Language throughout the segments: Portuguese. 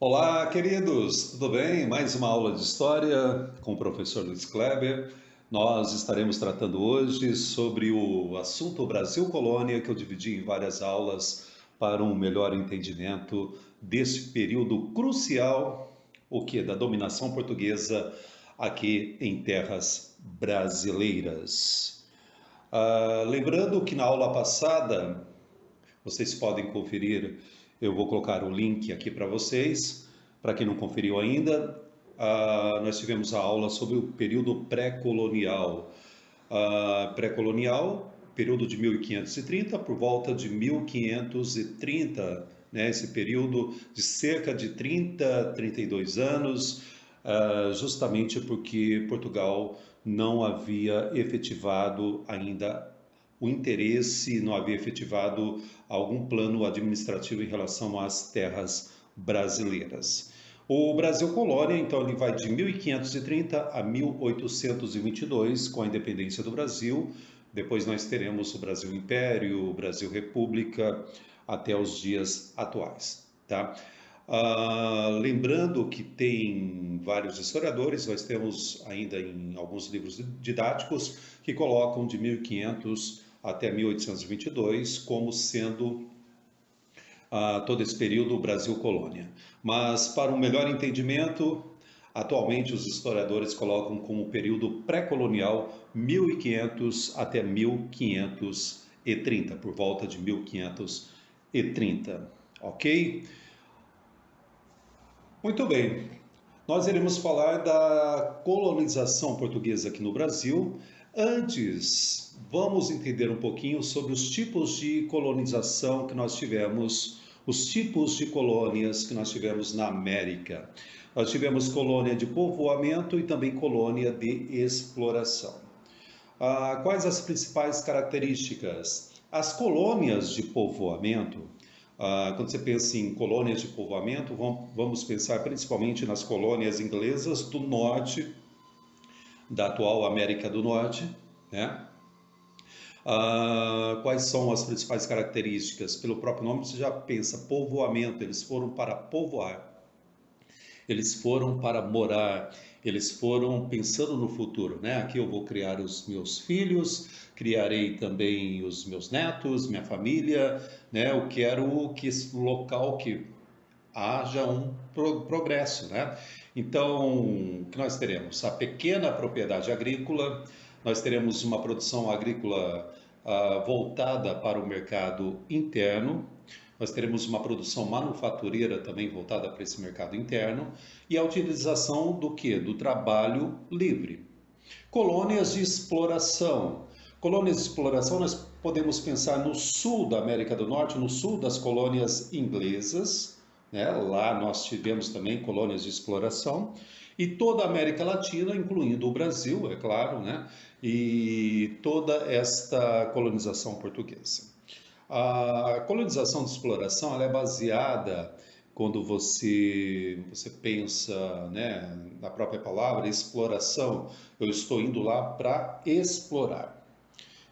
Olá, queridos, tudo bem? Mais uma aula de história com o professor Luiz Kleber. Nós estaremos tratando hoje sobre o assunto Brasil Colônia, que eu dividi em várias aulas para um melhor entendimento desse período crucial, o que da dominação portuguesa aqui em terras brasileiras. Lembrando que na aula passada vocês podem conferir, eu vou colocar o link aqui para vocês. Para quem não conferiu ainda, nós tivemos a aula sobre o período pré-colonial. Pré-colonial, período de 1530 por volta de 1530, né, esse período de cerca de 32 anos, justamente porque Portugal não havia efetivado ainda o interesse, não havia efetivado algum plano administrativo em relação às terras brasileiras. O Brasil Colônia, então, ele vai de 1530 a 1822, com a independência do Brasil. Depois nós teremos o Brasil Império, o Brasil República, até os dias atuais. Tá? Lembrando que tem vários historiadores, nós temos ainda em alguns livros didáticos que colocam de 1500 até 1822 como sendo todo esse período o Brasil colônia. Mas, para um melhor entendimento, atualmente os historiadores colocam como período pré-colonial 1500 até 1530, por volta de 1530, ok? Muito bem, nós iremos falar da colonização portuguesa aqui no Brasil. Antes, vamos entender um pouquinho sobre os tipos de colonização que nós tivemos, os tipos de colônias que nós tivemos na América. Nós tivemos colônia de povoamento e também colônia de exploração. Quais as principais características? As colônias de povoamento, quando você pensa em colônias de povoamento, vamos pensar principalmente nas colônias inglesas do norte, da atual América do Norte, né? Quais são as principais características? Pelo próprio nome você já pensa, povoamento, eles foram para povoar, eles foram para morar, eles foram pensando no futuro, né? Aqui eu vou criar os meus filhos, criarei também os meus netos, minha família, né? Eu quero que esse local que haja um progresso, né? Então, o que nós teremos? A pequena propriedade agrícola, nós teremos uma produção agrícola voltada para o mercado interno, nós teremos uma produção manufatureira também voltada para esse mercado interno e a utilização do que? Do trabalho livre. Colônias de exploração. Colônias de exploração, nós podemos pensar no sul da América do Norte, no sul das colônias inglesas, né? Lá nós tivemos também colônias de exploração, e toda a América Latina, incluindo o Brasil, é claro, né? E toda esta colonização portuguesa. A colonização de exploração ela é baseada quando você pensa, né, na própria palavra exploração, eu estou indo lá para explorar.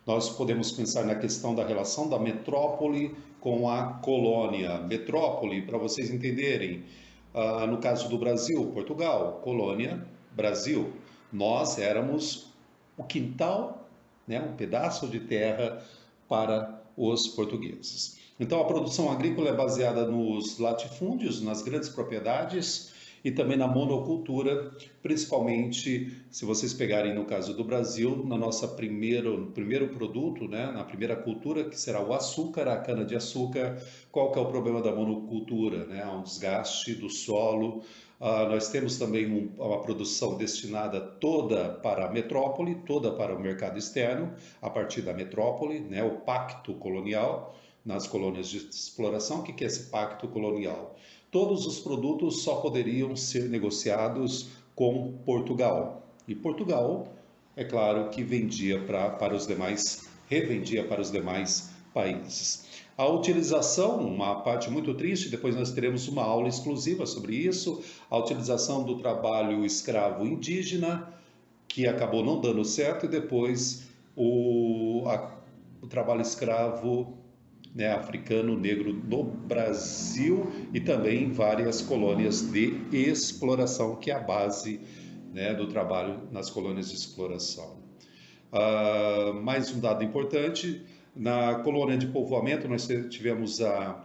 Nós podemos pensar na questão da relação da metrópole com a colônia. Metrópole, para vocês entenderem, no caso do Brasil, Portugal, colônia, Brasil. Nós éramos o quintal, né, um pedaço de terra para os portugueses. Então, a produção agrícola é baseada nos latifúndios, nas grandes propriedades e também na monocultura, principalmente se vocês pegarem no caso do Brasil, na nossa primeiro produto, né, na primeira cultura, que será o açúcar, a cana-de-açúcar. Qual que é o problema da monocultura? Né? Há um desgaste do solo. Nós temos também uma produção destinada toda para a metrópole, toda para o mercado externo, a partir da metrópole, né, o pacto colonial nas colônias de exploração. O que é esse pacto colonial? Todos os produtos só poderiam ser negociados com Portugal. E Portugal, é claro, que vendia para os demais, revendia para os demais países. A utilização, uma parte muito triste, depois nós teremos uma aula exclusiva sobre isso, a utilização do trabalho escravo indígena, que acabou não dando certo, e depois o trabalho escravo né, africano negro no Brasil e também várias colônias de exploração, que é a base, né, do trabalho nas colônias de exploração. Mais um dado importante, na colônia de povoamento nós tivemos lá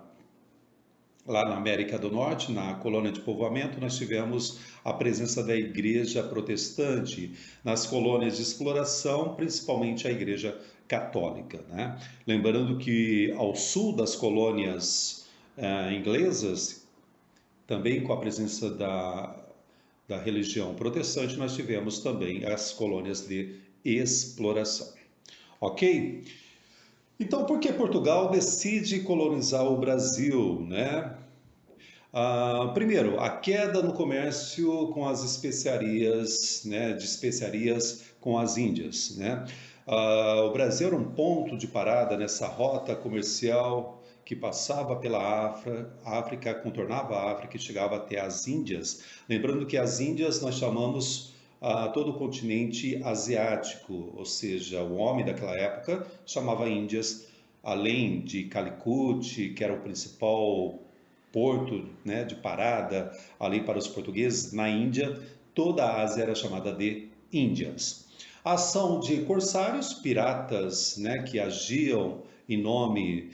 na América do Norte, na colônia de povoamento, nós tivemos a presença da igreja protestante, nas colônias de exploração, principalmente a igreja católica, né? Lembrando que ao sul das colônias inglesas, também com a presença da religião protestante, nós tivemos também as colônias de exploração. Ok? Então, por que Portugal decide colonizar o Brasil, né? Primeiro, a queda no comércio com as especiarias, né, de especiarias com as Índias, né? O Brasil era um ponto de parada nessa rota comercial que passava pela África, contornava a África e chegava até as Índias. Lembrando que as Índias nós chamamos todo o continente asiático, ou seja, o homem daquela época chamava Índias, além de Calicut, que era o principal porto, né, de parada ali para os portugueses, na Índia, toda a Ásia era chamada de Índias. A ação de corsários, piratas, né, que agiam em nome,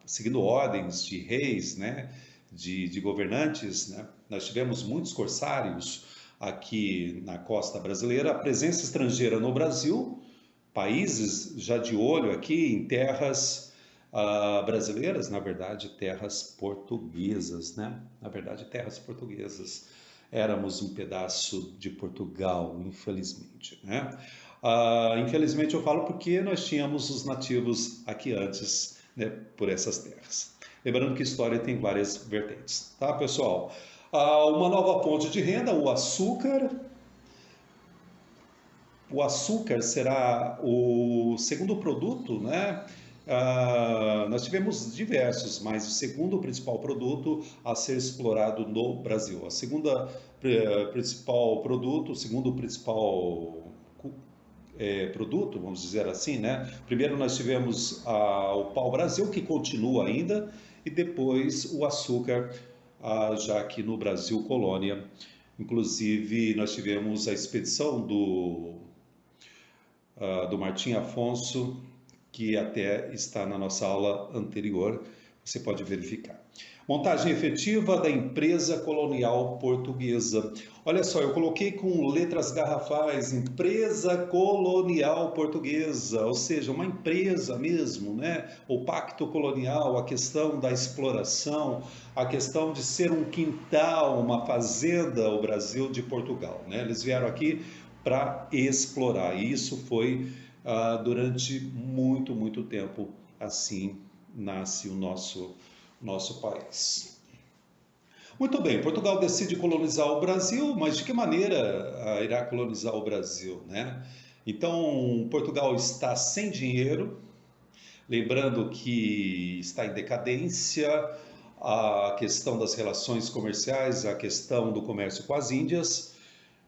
seguindo ordens de reis, né, de governantes, né? Nós tivemos muitos corsários aqui na costa brasileira. A presença estrangeira no Brasil, países já de olho aqui em terras brasileiras, na verdade, terras portuguesas, né? Na verdade, terras portuguesas. Éramos um pedaço de Portugal, infelizmente, né? Infelizmente eu falo porque nós tínhamos os nativos aqui antes, né, por essas terras. Lembrando que história tem várias vertentes, tá, pessoal? Uma nova fonte de renda, o açúcar. O açúcar será o segundo produto, né? Nós tivemos diversos, mas o segundo principal produto a ser explorado no Brasil. A segunda principal produto, o segundo principal produto, vamos dizer assim, né? Primeiro nós tivemos o pau-brasil, que continua ainda, e depois o açúcar, já aqui no Brasil colônia. Inclusive, nós tivemos a expedição do Martim Afonso, que até está na nossa aula anterior, você pode verificar. Montagem efetiva da empresa colonial portuguesa. Olha só, eu coloquei com letras garrafais, empresa colonial portuguesa, ou seja, uma empresa mesmo, né? O pacto colonial, a questão da exploração, a questão de ser um quintal, uma fazenda, o Brasil de Portugal, né? Eles vieram aqui para explorar, e isso foi durante muito, muito tempo. Assim nasce o nosso país. Muito bem, Portugal decide colonizar o Brasil, mas de que maneira irá colonizar o Brasil, né? Então, Portugal está sem dinheiro, lembrando que está em decadência, a questão das relações comerciais, a questão do comércio com as Índias.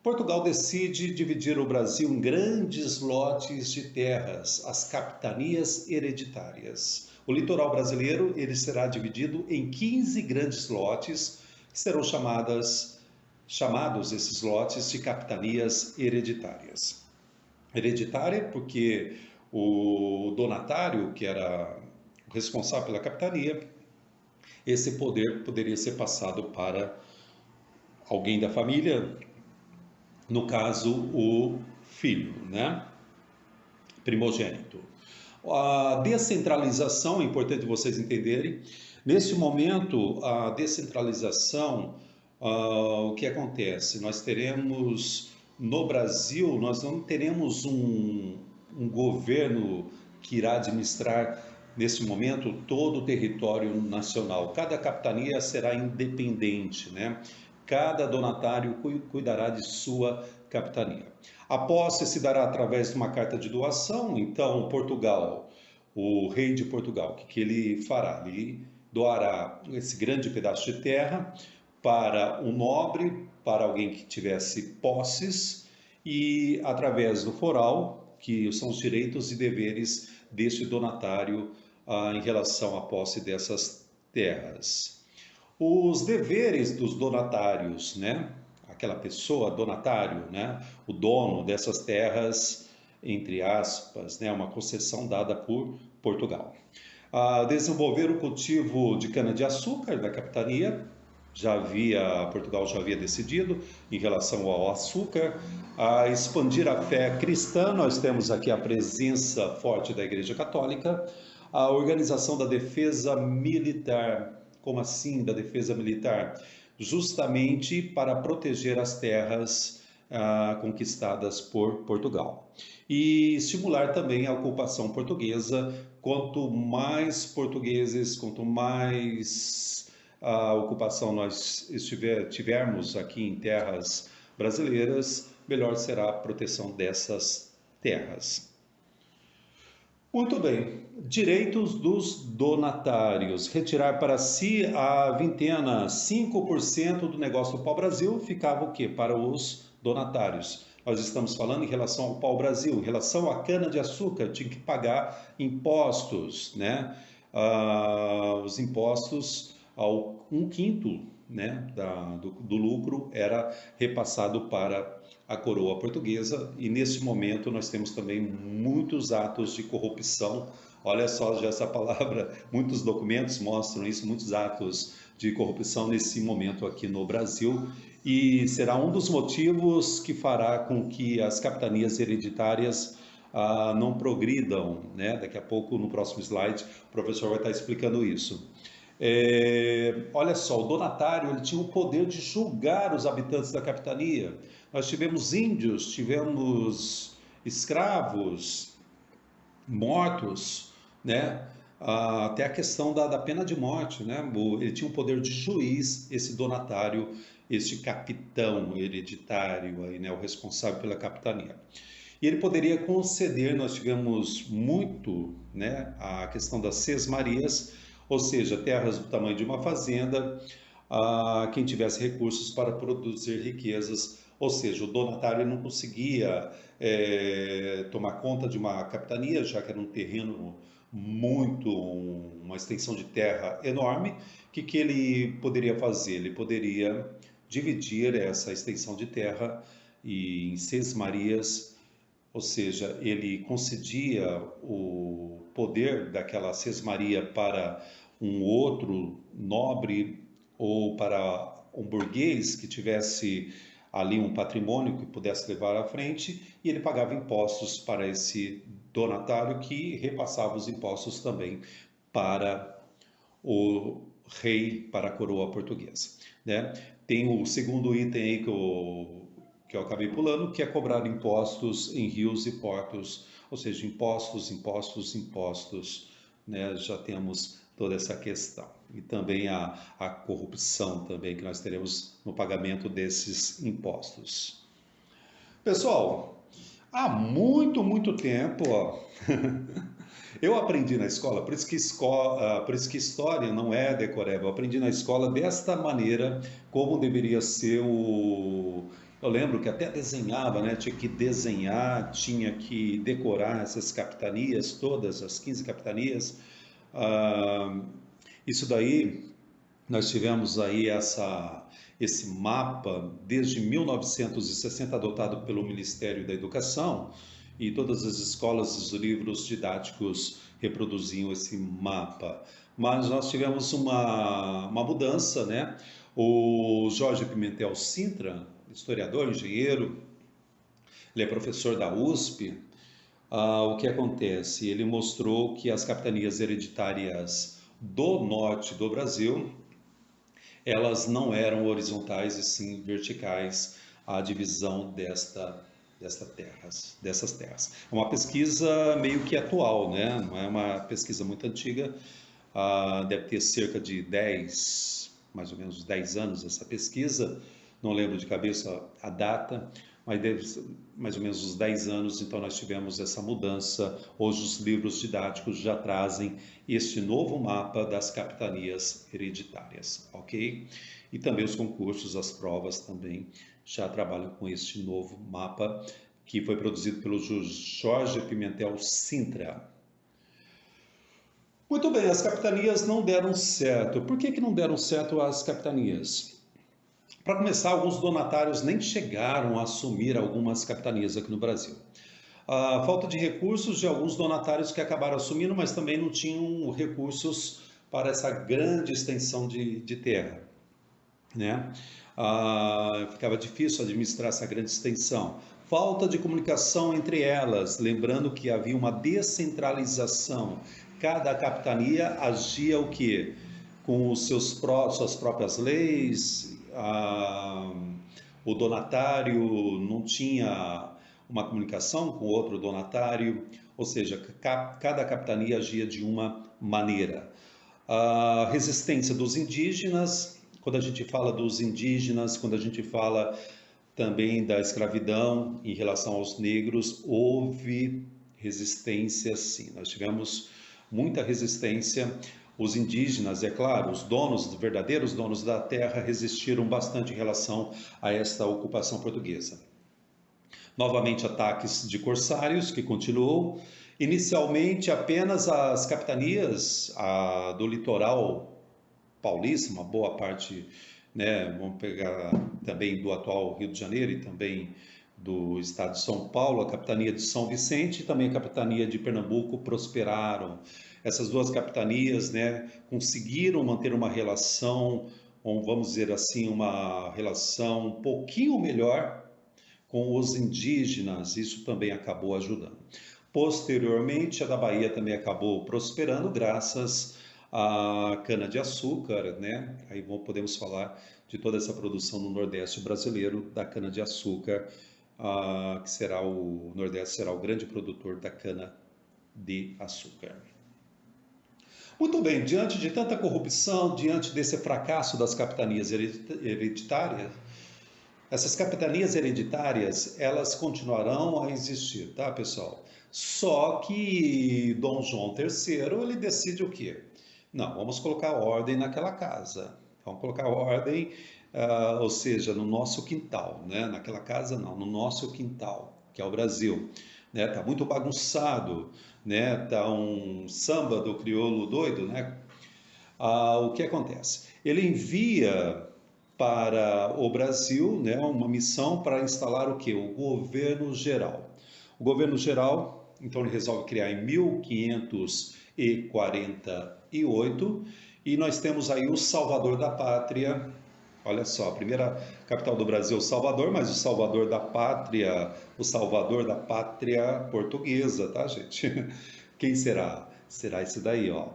Portugal decide dividir o Brasil em grandes lotes de terras, as capitanias hereditárias. O litoral brasileiro ele será dividido em 15 grandes lotes, que serão chamados esses lotes de capitanias hereditárias. Hereditária porque o donatário, que era o responsável pela capitania, esse poder poderia ser passado para alguém da família, no caso o filho, né? Primogênito. A descentralização, é importante vocês entenderem, neste momento a descentralização, o que acontece? Nós teremos no Brasil, nós não teremos um governo que irá administrar nesse momento todo o território nacional. Cada capitania será independente, né? Cada donatário cuidará de sua capitania. A posse se dará através de uma carta de doação. Então, Portugal, o rei de Portugal, o que ele fará? Ele doará esse grande pedaço de terra para um nobre, para alguém que tivesse posses, e através do foral, que são os direitos e deveres deste donatário em relação à posse dessas terras. Os deveres dos donatários, né? Aquela pessoa, donatário, né? O dono dessas terras, entre aspas, né? Uma concessão dada por Portugal. Desenvolver o cultivo de cana-de-açúcar da capitania, Portugal já havia decidido em relação ao açúcar, a expandir a fé cristã, nós temos aqui a presença forte da Igreja Católica, a organização da defesa militar. Como assim da defesa militar? Justamente para proteger as terras conquistadas por Portugal. E estimular também a ocupação portuguesa. Quanto mais portugueses, quanto mais ocupação nós tivermos aqui em terras brasileiras, melhor será a proteção dessas terras. Muito bem. Direitos dos donatários. Retirar para si a vintena, 5% do negócio do pau-brasil ficava o quê? Para os donatários. Nós estamos falando em relação ao pau-brasil, em relação à cana-de-açúcar, tinha que pagar impostos, né? Os impostos ao 1/5, né, do lucro era repassado para a coroa portuguesa, e nesse momento nós temos também muitos atos de corrupção. Olha só, já essa palavra, muitos documentos mostram isso, muitos atos de corrupção nesse momento aqui no Brasil, e será um dos motivos que fará com que as capitanias hereditárias não progridam, né? Daqui a pouco, no próximo slide, o professor vai estar explicando isso. Olha só, o donatário ele tinha o poder de julgar os habitantes da capitania. Nós tivemos índios, tivemos escravos, mortos, né? Até a questão da pena de morte, né? Ele tinha o poder de juiz, esse donatário, este capitão hereditário, aí, né? O responsável pela capitania. E ele poderia conceder, nós tivemos muito, né? A questão das sesmarias, ou seja, terras do tamanho de uma fazenda, a quem tivesse recursos para produzir riquezas, ou seja, o donatário não conseguia tomar conta de uma capitania, já que era um terreno uma extensão de terra enorme. O que ele poderia fazer? Ele poderia dividir essa extensão de terra em sesmarias, ou seja, ele concedia o poder daquela sesmaria para um outro nobre ou para um burguês que tivesse ali um patrimônio que pudesse levar à frente, e ele pagava impostos para esse donatário, que repassava os impostos também para o rei, para a coroa portuguesa, né? Tem o segundo item aí que eu acabei pulando, que é cobrar impostos em rios e portos, ou seja, impostos, né? Já temos toda essa questão. E também a corrupção também que nós teremos no pagamento desses impostos. Pessoal, há muito tempo, ó, eu aprendi na escola, por isso que história não é decoreba, eu aprendi na escola desta maneira, como deveria ser Eu lembro que até desenhava, né? Tinha que desenhar, tinha que decorar essas capitanias, todas as 15 capitanias. Isso daí, nós tivemos aí esse mapa desde 1960 adotado pelo Ministério da Educação, e todas as escolas e os livros didáticos reproduziam esse mapa. Mas nós tivemos uma mudança, né? O Jorge Pimentel Sintra, historiador, engenheiro, ele é professor da USP. O que acontece? Ele mostrou que as capitanias hereditárias do norte do Brasil, elas não eram horizontais e sim verticais, a divisão dessas terras. É uma pesquisa meio que atual, né? Não é uma pesquisa muito antiga, deve ter cerca de 10, mais ou menos 10 anos essa pesquisa, não lembro de cabeça a data, mas deve ser mais ou menos uns 10 anos, então nós tivemos essa mudança. Hoje os livros didáticos já trazem este novo mapa das capitanias hereditárias, ok? E também os concursos, as provas também já trabalham com este novo mapa, que foi produzido pelo Jorge Pimentel Sintra. Muito bem, as capitanias não deram certo. Por que não deram certo as capitanias? Para começar, alguns donatários nem chegaram a assumir algumas capitanias aqui no Brasil. A falta de recursos de alguns donatários que acabaram assumindo, mas também não tinham recursos para essa grande extensão de terra, né? Ficava difícil administrar essa grande extensão. Falta de comunicação entre elas, lembrando que havia uma descentralização. Cada capitania agia o quê? Com os suas próprias leis, o donatário não tinha uma comunicação com outro donatário, ou seja, cada capitania agia de uma maneira. A resistência dos indígenas, quando a gente fala dos indígenas, quando a gente fala também da escravidão em relação aos negros, houve resistência sim. Nós tivemos muita resistência. Os indígenas, é claro, os donos, os verdadeiros donos da terra, resistiram bastante em relação a esta ocupação portuguesa. Novamente, ataques de corsários, que continuou. Inicialmente, apenas as capitanias do litoral paulista, uma boa parte, né, vamos pegar também do atual Rio de Janeiro e também do estado de São Paulo, a capitania de São Vicente e também a capitania de Pernambuco prosperaram. Essas duas capitanias, né, conseguiram manter uma relação, ou vamos dizer assim, uma relação um pouquinho melhor com os indígenas, isso também acabou ajudando. Posteriormente, a da Bahia também acabou prosperando graças à cana-de-açúcar, né? Aí podemos falar de toda essa produção no Nordeste brasileiro da cana-de-açúcar, que será o Nordeste será o grande produtor da cana-de-açúcar. Muito bem, diante de tanta corrupção, diante desse fracasso das capitanias hereditárias, essas capitanias hereditárias, elas continuarão a existir, tá, pessoal? Só que Dom João III, ele decide o quê? Não, vamos colocar ordem naquela casa. Vamos colocar ordem, ou seja, no nosso quintal, né? Naquela casa não, no nosso quintal, que é o Brasil. Né? Tá muito bagunçado, né? Tá um samba do crioulo doido, né? O que acontece? Ele envia para o Brasil, né, uma missão para instalar o que? O governo geral. O governo geral, então ele resolve criar em 1548 e nós temos aí o Salvador da Pátria. Olha só, a primeira capital do Brasil, Salvador, mas o Salvador da Pátria, o Salvador da Pátria portuguesa, tá, gente? Quem será? Será esse daí, ó.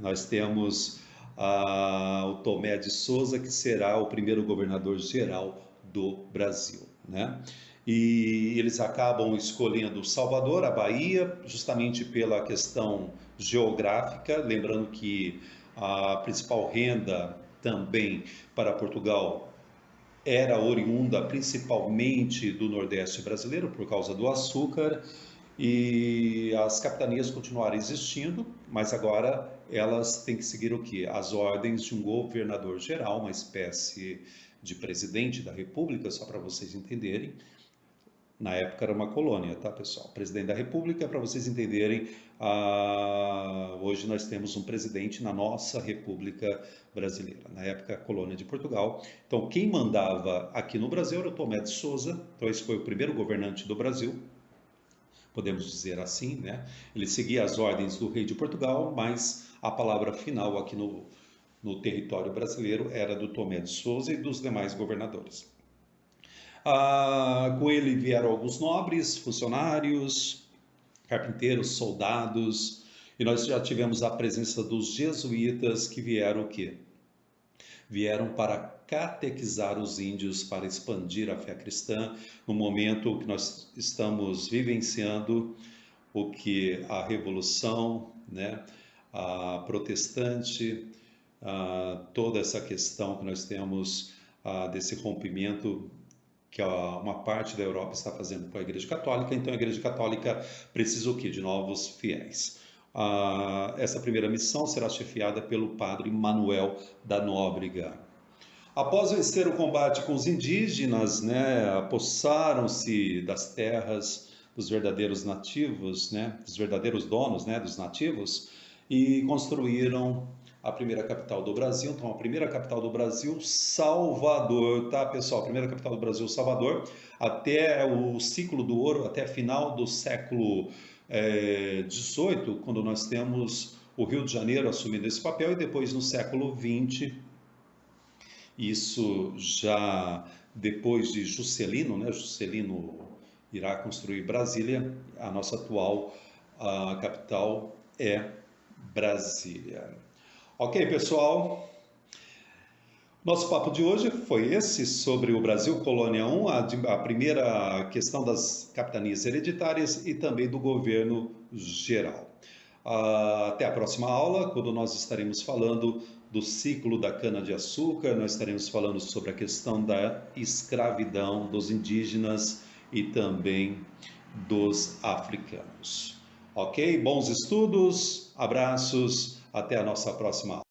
Nós temos o Tomé de Souza, que será o primeiro governador geral do Brasil, né? E eles acabam escolhendo Salvador, a Bahia, justamente pela questão geográfica, lembrando que a principal renda também para Portugal era oriunda principalmente do Nordeste brasileiro, por causa do açúcar, e as capitanias continuaram existindo, mas agora elas têm que seguir o quê? As ordens de um governador geral, uma espécie de presidente da República, só para vocês entenderem. Na época era uma colônia, tá, pessoal? Presidente da República, para vocês entenderem, hoje nós temos um presidente na nossa República Brasileira. Na época, colônia de Portugal. Então, quem mandava aqui no Brasil era o Tomé de Souza. Então, esse foi o primeiro governante do Brasil, podemos dizer assim, né? Ele seguia as ordens do rei de Portugal, mas a palavra final aqui no território brasileiro era do Tomé de Souza e dos demais governadores. Com ele vieram alguns nobres, funcionários, carpinteiros, soldados, e nós já tivemos a presença dos jesuítas que vieram o quê? Vieram para catequizar os índios, para expandir a fé cristã, no momento que nós estamos vivenciando o que a revolução, né, a protestante, toda essa questão que nós temos desse rompimento que uma parte da Europa está fazendo com a Igreja Católica, então a Igreja Católica precisa o quê? De novos fiéis. Essa primeira missão será chefiada pelo padre Manuel da Nóbrega. Após vencer o combate com os indígenas, né, apossaram-se das terras dos verdadeiros nativos, né, dos verdadeiros donos, né, dos nativos, e construíram a primeira capital do Brasil. Então, a primeira capital do Brasil, Salvador, tá, pessoal? A primeira capital do Brasil, Salvador, até o ciclo do ouro, até final do século XVIII, quando nós temos o Rio de Janeiro assumindo esse papel, e depois no século XX, isso já depois de Juscelino, né? Juscelino irá construir Brasília, a nossa atual capital é Brasília. Ok, pessoal? Nosso papo de hoje foi esse, sobre o Brasil Colônia 1, a primeira questão das capitanias hereditárias e também do governo geral. Até a próxima aula, quando nós estaremos falando do ciclo da cana-de-açúcar, nós estaremos falando sobre a questão da escravidão dos indígenas e também dos africanos. Ok? Bons estudos, abraços, até a nossa próxima aula.